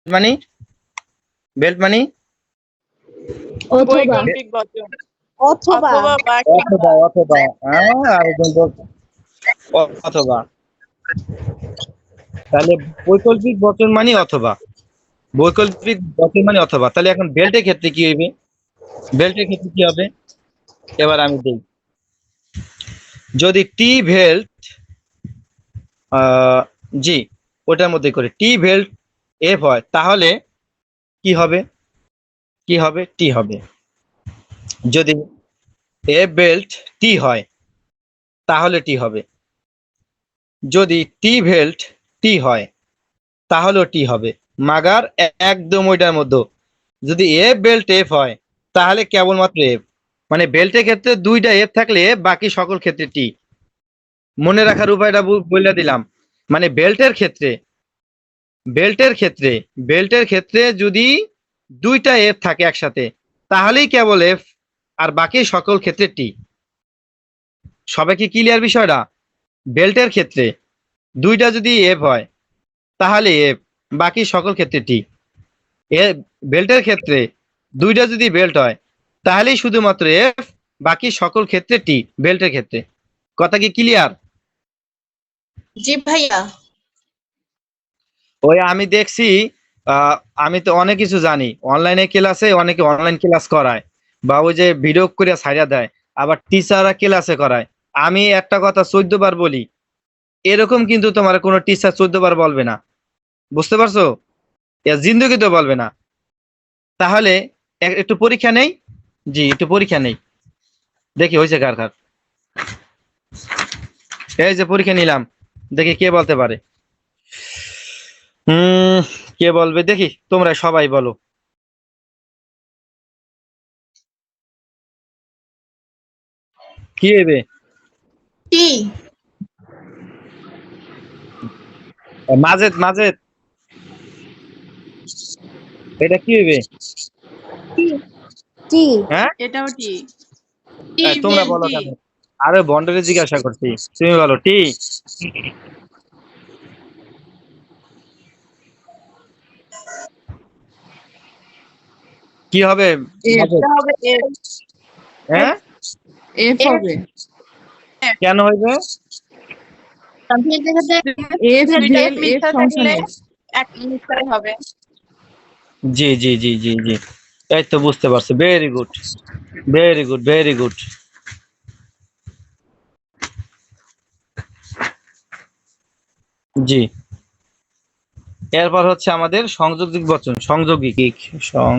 মানে বেল্ট মানে অথবা বৈকল্পিক বচন অথবা অথবা বা অথবা অথবা আরেকজন অথবা তাহলে বৈকল্পিক বচন মানে অথবা বৈকল্পিক বচন মানে অথবা তাহলে এখন বেল্টের ক্ষেত্রে কি হইবে বেল্টের ক্ষেত্রে কি হবে এবার আমি দেই যদি টি বেল্ট জি ওটার মধ্যে করে টি বেল্ট এফ হয় তাহলে কি হবে কি হবে টি হবে যদি এফ বেল্ট টি হয় তাহলে টি হবে যদি টি বেল্ট টি হয় তাহলেও টি হবে মাগার একদম ওইটার মধ্যে যদি এফ বেল্ট এফ হয় তাহলে কেবলমাত্র এফ মানে বেল্টের ক্ষেত্রে দুইটা এফ থাকলে বাকি সকল ক্ষেত্রে টি মনে রাখার উপায়টা বলে দিলাম মানে বেল্টের ক্ষেত্রে যদি দুইটা এফ থাকে একসাথে তাহলেই কেবল এফ আর বাকি সকল ক্ষেত্রে টি সবাই কি ক্লিয়ার বিষয়টা বেল্টের ক্ষেত্রে দুইটা যদি এফ হয় তাহলে এফ বাকি সকল ক্ষেত্রে টি বেল্টের ক্ষেত্রে দুইটা যদি বেল্ট হয় তাহলেই শুধুমাত্র এফ বাকি সকল ক্ষেত্রে টি বেল্টের ক্ষেত্রে কথা কি ক্লিয়ার জি ভাইয়া ওই আমি দেখছি আমি তো অনেক কিছু জানি অনলাইনে ক্লাসে অনেকে অনলাইন ক্লাস করায় বা ওই যে ভিডিও করে ছাইড়া দেয় আবার টিচাররা ক্লাসে করায় আমি একটা কথা 14 বার বলি এরকম কিন্তু তোমার কোনো টিচার 14 বার বলবে না বুঝতে পারছো জিন্দগি তো বলবে না তাহলে একটু পরীক্ষা নেই জি একটু পরীক্ষা নেই দেখি হয়েছে কার কার এই যে পরীক্ষা নিলাম দেখি কে বলতে পারে কে বলবে দেখি তোমরা সবাই বলো কি হবে টি মাজেদ মাজেদ এটা কি হবে টি হ্যাঁ এটাও টি তোমরা বলো কেন আরে বন্ডারে জিজ্ঞাসা করছি তুমি বলো টি কি হবে মাজেদ? হ্যাঁ এফ হবে কেন হইবে এফ ভেল এফ সংখ্যা এক মিনিট হবে জি জি জি জি জি এই তো বুঝতে পারছো very good very good very good জি এরপর হচ্ছে আমাদের সংযোগিক বচন সংযোগিক সং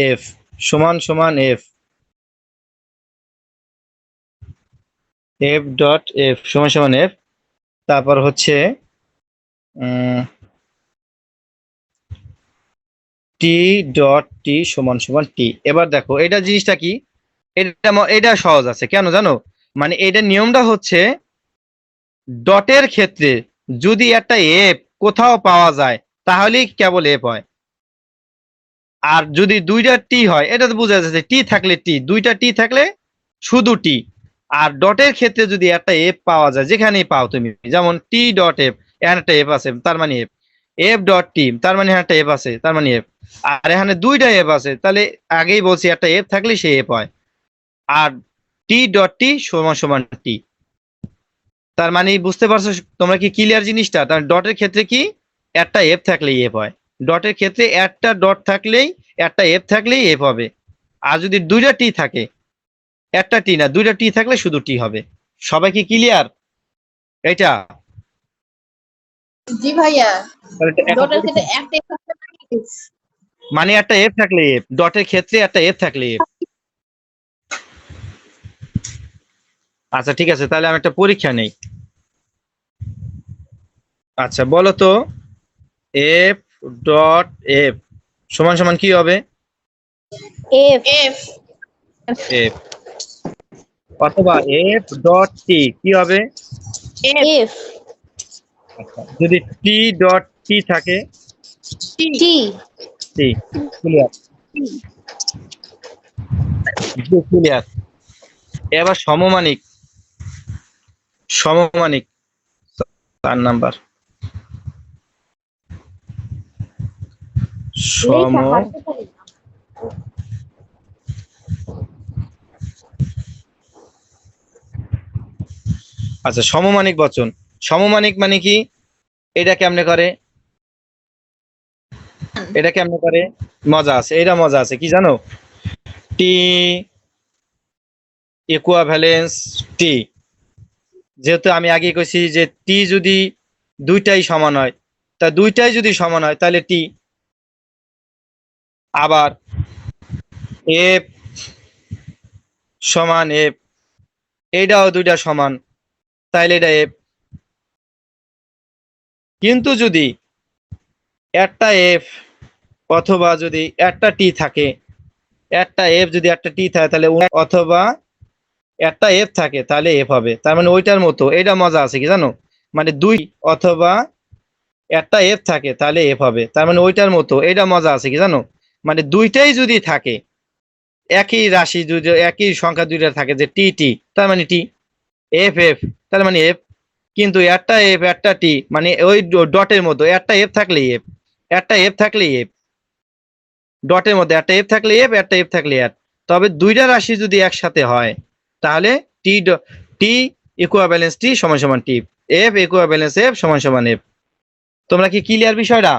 এফ সমান সমান এফ এফ ডট এফ সমান সমান এফ তারপর হচ্ছে টি ডট টি সমান সমান টি এবার দেখো এটা জিনিসটা কি এটা সহজ আছে কেন জানো মানে এটা নিয়মটা হচ্ছে ডটের ক্ষেত্রে যদি একটা এফ কোথাও পাওয়া যায় তাহলেই কেবল এফ হয় আর যদি দুইটা টি হয় এটা তো বোঝা যাচ্ছে টি থাকলে টি দুইটা টি থাকলে শুধু টি আর ডটের ক্ষেত্রে যদি একটা এফ পাওয়া যায় যেখানেই পাও তুমি যেমন টি ডট এফ এখানে একটা এফ আছে তার মানে এফ এফ ডট টি তার মানে একটা এফ আছে তার মানে এফ আর এখানে দুইটা এফ আছে তাহলে আগেই বলছি একটা এফ থাকলে সে এফ হয় আর টি ডট টি সমান সমান টি তার মানে বুঝতে পারছো তোমরা কি ক্লিয়ার জিনিসটা তার ডটের ক্ষেত্রে কি একটা এফ থাকলেই এফ হয় ডটের ক্ষেত্রে একটা ডট থাকলেই একটা এফ থাকলেই এফ হবে আর যদি দুইটা টি থাকে একটা টি না দুইটা টি থাকলে শুধু টি হবে সবাই কি ক্লিয়ার এটা জি ভাইয়া তাহলে ডটের ক্ষেত্রে একটা মানে একটা এফ থাকলে এফ ডটের ক্ষেত্রে একটা এফ থাকলে এফ আচ্ছা ঠিক আছে তাহলে আমি একটা পরীক্ষা নেই আচ্ছা বলো তো এফ ডট এফ সমান সমান কি হবে এফ এফ এফ অথবা এফ ডট টি কি হবে এফ যদি টি ডট টি থাকে টি টি ক্লিয়ার ক্লিয়ার এবার সমমানিক সমমানিক 4 নাম্বার সম আচ্ছা, সমমানিক বচন। সমমানিক মানে কি? এটা কেমনে করে? এটা কেমনে করে? মজা আছে, এটা মজা আছে, কি জানো? টি ইকুইভ্যালেন্স টি, যেহেতু আমি আগে কইছি যে টি যদি দুইটাই সমান হয়, তা দুইটাই যদি সমান হয় তাহলে টি। আবার এফ সমান এফ, এইটাও দুইটা সমান, তাইলে এটা এফ। কিন্তু যদি একটা এফ অথবা যদি একটা টি থাকে, একটা এফ যদি একটা টি থাকে তাহলে অথবা একটা এফ থাকে তাহলে এফ হবে। তার মানে ওইটার মতো, এটা মজা আছে কি জানো? মানে দুই অথবা একটা এফ থাকে তাহলে এফ হবে, তার মানে ওইটার মতো, এটা মজা আছে কি জানো? মানে দুইটাই যদি থাকে, একই রাশি যদি একই সংখ্যা দুইটা থাকে, যে টি টি তার মানে টি, এফ এফ তার মানে এফ। কিন্তু একটা এফ একটা টি মানে ওই ডটের মতো, একটা এফ থাকলে এফ, একটা এফ থাকলে এফ, ডটের মধ্যে একটা এফ থাকলে এফ, একটা এফ থাকলে এফ। তবে দুইটা রাশি যদি একসাথে হয় তাহলে টি টি ইকুইভ্যালেন্স টি সমান সমান টি, এফ ইকুইভ্যালেন্স এফ সমান সমান এফ। তোমরা কি ক্লিয়ার বিষয়টা?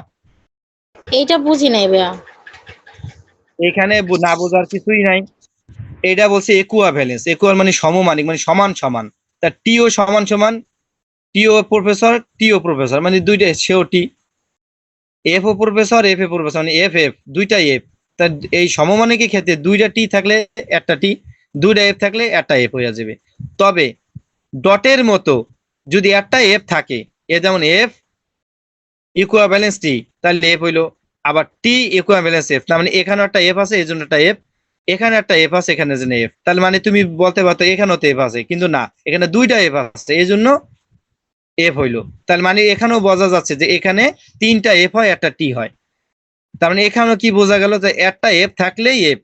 এইটা বুঝি নাই ভাইয়া। এখানে না বোঝার কিছুই নাই। এটা বলছে ইকুইভ্যালেন্স, ইকুয়াল মানে সমমানিক, মানে সমান সমান। তা টিও সমান সমান, টিও প্রফেসর টিও প্রফেসর মানে দুইটা, সেও টি। F O professor F A professor মানে এফ এফ দুইটাই এফ। তা এই সমমানিকের ক্ষেত্রে দুইটা টি থাকলে একটা টি, দুইটা এফ থাকলে একটা এফ হয়ে যাবে। তবে ডটের মতো যদি একটা এফ থাকে, এ যেমন এফ ইকুইভ্যালেন্স টি, তাহলে এফ হইলো। আবার টি ইকুইভ্যালেন্স এফ, তার মানে এখানে একটা এফ আছে এই জন্য একটা এফ, এখানে একটা এফ আছে এখানে জন্য এফ। তাহলে মানে তুমি বলতে পারতো এখানেও তো এফ আছে, কিন্তু না, এখানে দুইটা এফ আছে এই জন্য এফ হইলো। তার মানে এখানেও বোঝা যাচ্ছে যে এখানে তিনটা এফ হয় একটা টি হয়। তার মানে এখানেও কি বোঝা গেল যে একটা এফ থাকলেই এফ।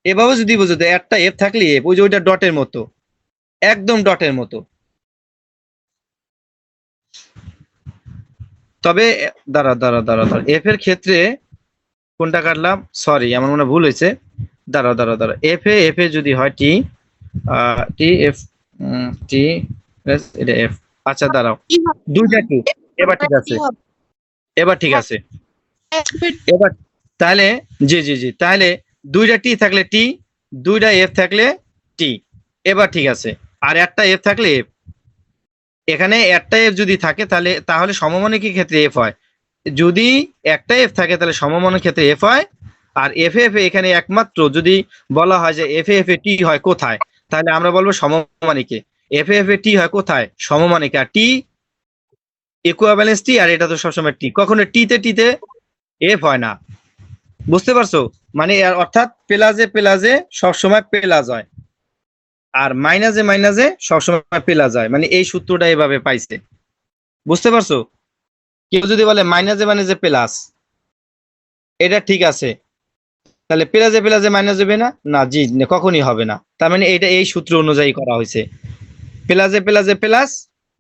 এভাবে যদি বোঝো যে একটা এফ থাকলেই এফ, ওই যে ওইটা ডটের মতো, একদম ডটের মতো। তবে দাঁড়া দাঁড়া দাঁড়া দাঁড়া, এফ এর ক্ষেত্রে কোনটা কাটলাম, সরি আমার মনে হয় ভুল হয়েছে। দাঁড়া দাঁড়া দাঁড়া, এফ এ যদি হয় টি, টি এফ, টি এটা এফ। আচ্ছা দাঁড়াও, কি হবে? দুইটা টি, এবার ঠিক আছে, কি হবে? এবার ঠিক আছে। এবার তাহলে জি জি জি, তাহলে দুইটা টি থাকলে টি, দুইটা এফ থাকলে টি, এবার ঠিক আছে। আর একটা এফ থাকলে এফ, এখানে একটা এফ যদি থাকে তাহলে তাহলে সমমানিকের ক্ষেত্রে এফ হয়। যদি একটা এফ থাকে তাহলে সমমানের ক্ষেত্রে এফ হয়। আর এফ এফ এখানে একমাত্র যদি বলা হয় যে এফ এফ এ টি হয় কোথায়, তাহলে আমরা বলবো সমমানিকে। এফ এফ এ টি হয় কোথায়? সমমানিকে। আর টি ইকুইভ্যালেন্স টি, আর এটা তো সবসময় টি, কখনো টিতে টিতে এফ হয় না। বুঝতে পারছো? মানে অর্থাৎ প্লাসে প্লাসে সবসময় প্লাস হয়, আর মাইনাসে মাইনাসে সবসময় প্লাস হয়, মানে এই সূত্রটা এভাবে পাইছে। বুঝতে পারছো? কেউ যদি বলে মাইনাসে মাইনাসে প্লাস, এটা ঠিক আছে, তাহলে প্লাসে প্লাসে মাইনাস হবে না? না জি, কখনই হবে না। তার মানে এটা এই সূত্র অনুযায়ী করা হয়েছে, প্লাসে প্লাসে প্লাস,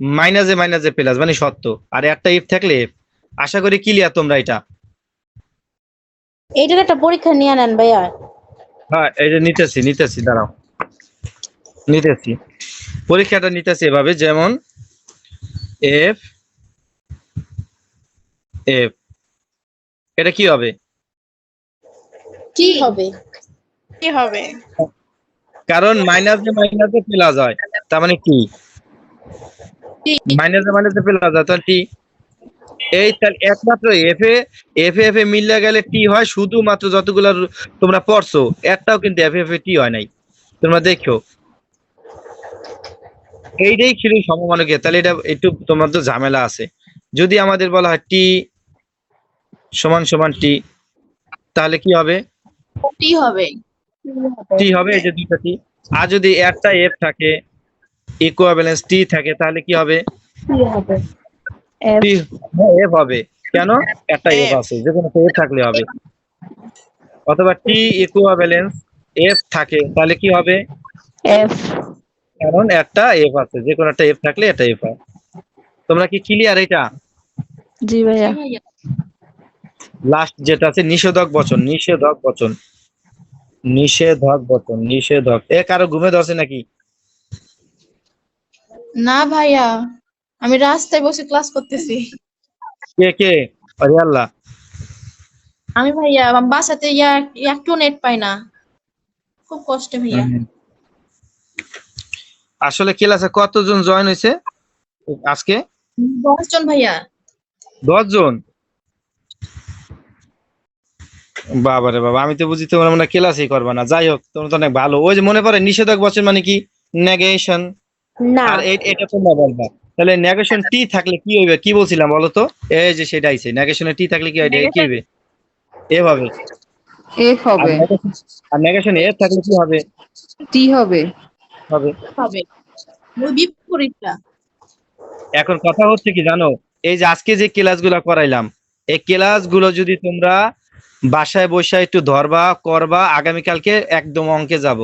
মাইনাসে মাইনাসে প্লাস, মানে সত্য। আর একটা ইফ থাকলে এফ। আশা করি ক্লিয়ার তোমরা এটা। এইটার একটা পরীক্ষা নিয়ে নেন ভাইয়া। হ্যাঁ এটা নিতেছি নিতেছি, দাঁড়াও নিতেছি, পরীক্ষাটা নিতেছি এভাবে, যেমন এফ এফ, এটা কি হবে? কি হবে? কি হবে? কারণ মাইনাসে মাইনাসে প্লাস হয়, তার মানে কি? মাইনাসে মাইনাসে প্লাস হয়, তাহলে টি। এই তাহলে একমাত্র এফ এ মিললে গেলে টি হয়, শুধুমাত্র যতগুলো তোমরা পড়ছো একটাও কিন্তু এফ এ টি হয় নাই, তোমরা দেখো। এইটাই ছিল সমমানকে। তাহলে এটা একটু তোমার তো ঝামেলা আছে। যদি আমাদের বলা হয় টি সমান সমান টি, তাহলে কি হবে? কি হবে? টি হবে, এই যে দুইটা টি। আর যদি একটা এফ থাকে, ইকুইভ্যালেন্স টি থাকে, তাহলে কি হবে? কি হবে? টি এফ হবে। কেন? একটা এফ F, আছে, যে কোনো এফ থাকলে হবে। অথবা টি ইকুইভ্যালেন্স এফ থাকে, তাহলে কি হবে? এফ। কারণ একটা এফ আছে, যে কোনো একটা এফ থাকলে একটা এফ হয়। তোমরা কি ক্লিয়ার এটা? জি ভাইয়া। লাস্ট যেটা আছে নিষেধক বচন, নিষেধক বচন, নিষেধক বচন, নিষেধক। কারো ঘুমে ধরছে নাকি? না ভাইয়া, আমি রাস্তায় বসে ক্লাস করতেছি। কে কে? আরে আল্লাহ। আমি ভাইয়া আমার বাসাতে একটু নেট পাই না, খুব কষ্টে ভাইয়া। আসলে ক্লাসে কতজন জয়েন হয়েছে আজকে? 10 জন ভাইয়া। 10 জন? বাবারে বাবা, আমি তো বুঝি তোমরা মনে হয় ক্লাসই করবা না। যাই হোক, তোমরা তো অনেক ভালো। ওই যে মনে পড়ে নিষেধক বচন মানে কি? নেগেশন। না। আর এটা তোমরা বলবা। তাহলে নেগেশন টি থাকলে কি হইবে? কি বলছিলাম বলো তো? এই যে সেটা আইছে, নেগেশনে টি থাকলে কি হবে? কি হইবে? এভাবে। এফ হবে, আর নেগেশন এ থাকলে কি হবে? টি হবে। হবে। হবে ওই বিপরীতটা। এখন কথা হচ্ছে কি জানো, এই যে আজকে যে ক্লাসগুলো করাইলাম, এই ক্লাসগুলো যদি তোমরা বাসায় বসে একটু ধরবা করবা, আগামীকালকে একদম অঙ্কে যাব।